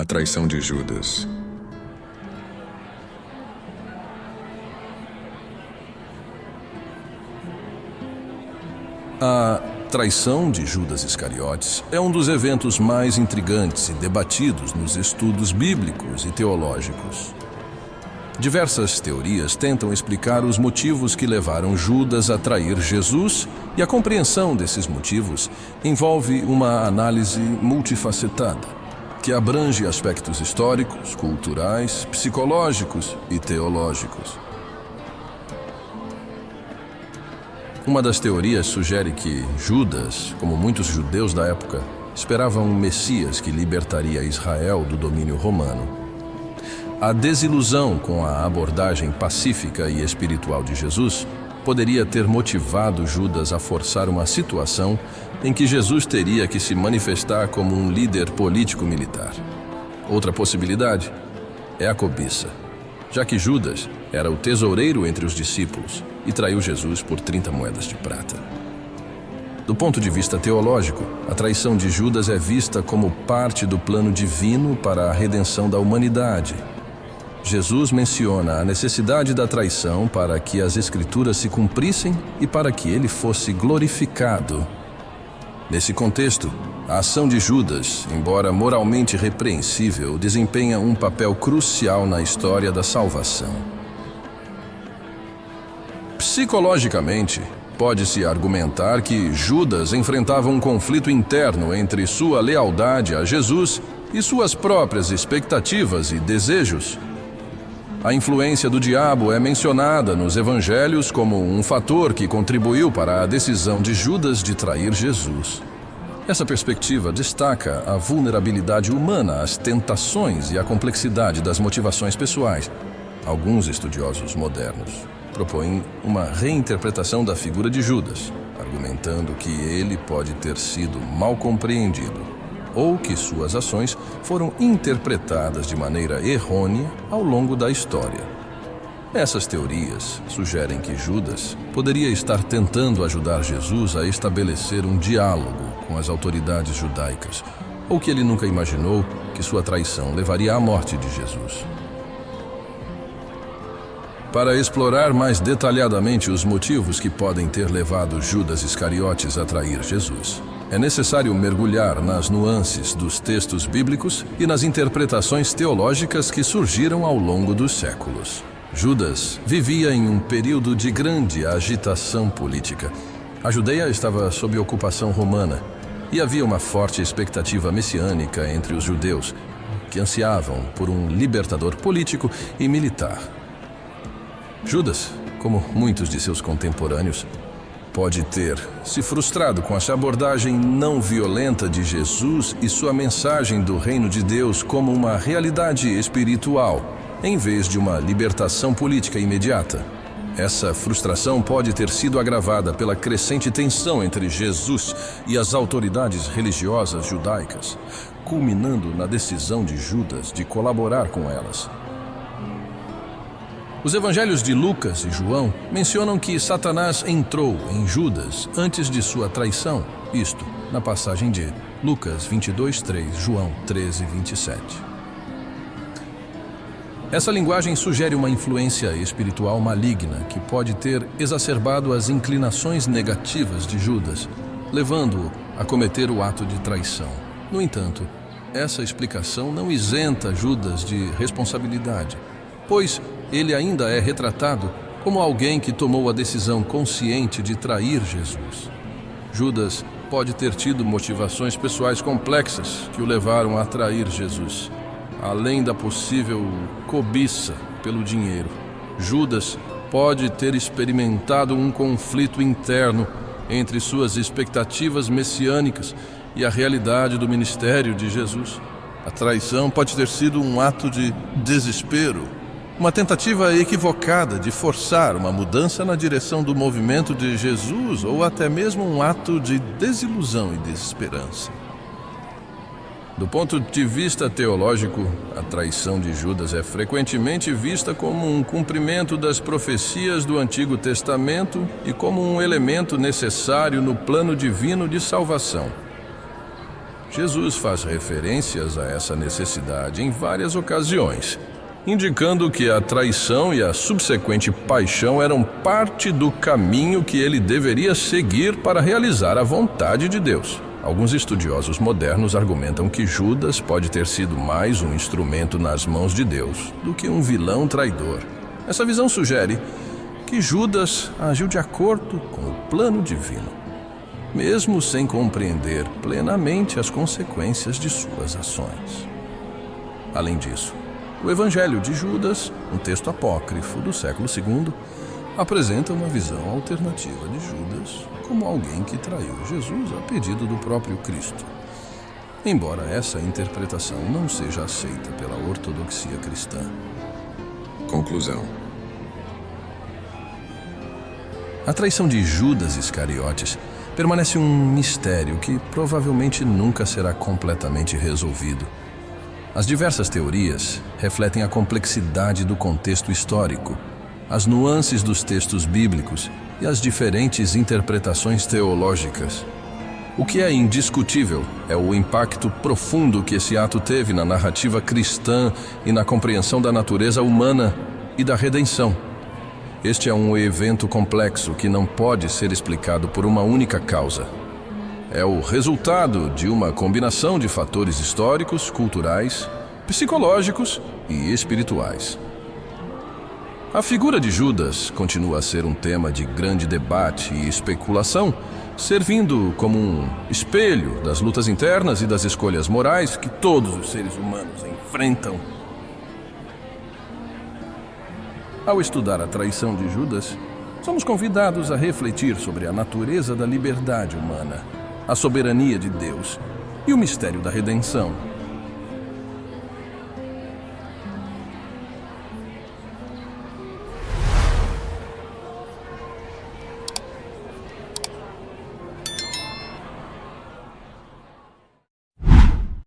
A traição de Judas. A traição de Judas Iscariotes é um dos eventos mais intrigantes e debatidos nos estudos bíblicos e teológicos. Diversas teorias tentam explicar os motivos que levaram Judas a trair Jesus, e a compreensão desses motivos envolve uma análise multifacetada, que abrange aspectos históricos, culturais, psicológicos e teológicos. Uma das teorias sugere que Judas, como muitos judeus da época, esperava um Messias que libertaria Israel do domínio romano. A desilusão com a abordagem pacífica e espiritual de Jesus poderia ter motivado Judas a forçar uma situação em que Jesus teria que se manifestar como um líder político-militar. Outra possibilidade é a cobiça, já que Judas era o tesoureiro entre os discípulos e traiu Jesus por 30 moedas de prata. Do ponto de vista teológico, a traição de Judas é vista como parte do plano divino para a redenção da humanidade. Jesus menciona a necessidade da traição para que as Escrituras se cumprissem e para que ele fosse glorificado. Nesse contexto, a ação de Judas, embora moralmente repreensível, desempenha um papel crucial na história da salvação. Psicologicamente, pode-se argumentar que Judas enfrentava um conflito interno entre sua lealdade a Jesus e suas próprias expectativas e desejos. A influência do diabo é mencionada nos evangelhos como um fator que contribuiu para a decisão de Judas de trair Jesus. Essa perspectiva destaca a vulnerabilidade humana, as tentações e a complexidade das motivações pessoais. Alguns estudiosos modernos propõem uma reinterpretação da figura de Judas, argumentando que ele pode ter sido mal compreendido ou que suas ações foram interpretadas de maneira errônea ao longo da história. Essas teorias sugerem que Judas poderia estar tentando ajudar Jesus a estabelecer um diálogo com as autoridades judaicas, ou que ele nunca imaginou que sua traição levaria à morte de Jesus. Para explorar mais detalhadamente os motivos que podem ter levado Judas Iscariotes a trair Jesus, é necessário mergulhar nas nuances dos textos bíblicos e nas interpretações teológicas que surgiram ao longo dos séculos. Judas vivia em um período de grande agitação política. A Judeia estava sob ocupação romana e havia uma forte expectativa messiânica entre os judeus, que ansiavam por um libertador político e militar. Judas, como muitos de seus contemporâneos, pode ter se frustrado com essa abordagem não violenta de Jesus e sua mensagem do reino de Deus como uma realidade espiritual, em vez de uma libertação política imediata. Essa frustração pode ter sido agravada pela crescente tensão entre Jesus e as autoridades religiosas judaicas, culminando na decisão de Judas de colaborar com elas. Os evangelhos de Lucas e João mencionam que Satanás entrou em Judas antes de sua traição, isto na passagem de Lucas 22:3, João 13:27. Essa linguagem sugere uma influência espiritual maligna que pode ter exacerbado as inclinações negativas de Judas, levando-o a cometer o ato de traição. No entanto, essa explicação não isenta Judas de responsabilidade, pois ele ainda é retratado como alguém que tomou a decisão consciente de trair Jesus. Judas pode ter tido motivações pessoais complexas que o levaram a trair Jesus. Além da possível cobiça pelo dinheiro, Judas pode ter experimentado um conflito interno entre suas expectativas messiânicas e a realidade do ministério de Jesus. A traição pode ter sido um ato de desespero, uma tentativa equivocada de forçar uma mudança na direção do movimento de Jesus, ou até mesmo um ato de desilusão e desesperança. Do ponto de vista teológico, a traição de Judas é frequentemente vista como um cumprimento das profecias do Antigo Testamento e como um elemento necessário no plano divino de salvação. Jesus faz referências a essa necessidade em várias ocasiões, indicando que a traição e a subsequente paixão eram parte do caminho que ele deveria seguir para realizar a vontade de Deus. Alguns estudiosos modernos argumentam que Judas pode ter sido mais um instrumento nas mãos de Deus do que um vilão traidor. Essa visão sugere que Judas agiu de acordo com o plano divino, mesmo sem compreender plenamente as consequências de suas ações. Além disso, o Evangelho de Judas, um texto apócrifo do século II, apresenta uma visão alternativa de Judas como alguém que traiu Jesus a pedido do próprio Cristo. Embora essa interpretação não seja aceita pela ortodoxia cristã. Conclusão. A traição de Judas Iscariotes permanece um mistério que provavelmente nunca será completamente resolvido. As diversas teorias refletem a complexidade do contexto histórico, as nuances dos textos bíblicos e as diferentes interpretações teológicas. O que é indiscutível é o impacto profundo que esse ato teve na narrativa cristã e na compreensão da natureza humana e da redenção. Este é um evento complexo que não pode ser explicado por uma única causa. É o resultado de uma combinação de fatores históricos, culturais, psicológicos e espirituais. A figura de Judas continua a ser um tema de grande debate e especulação, servindo como um espelho das lutas internas e das escolhas morais que todos os seres humanos enfrentam. Ao estudar a traição de Judas, somos convidados a refletir sobre a natureza da liberdade humana, a soberania de Deus e o mistério da redenção.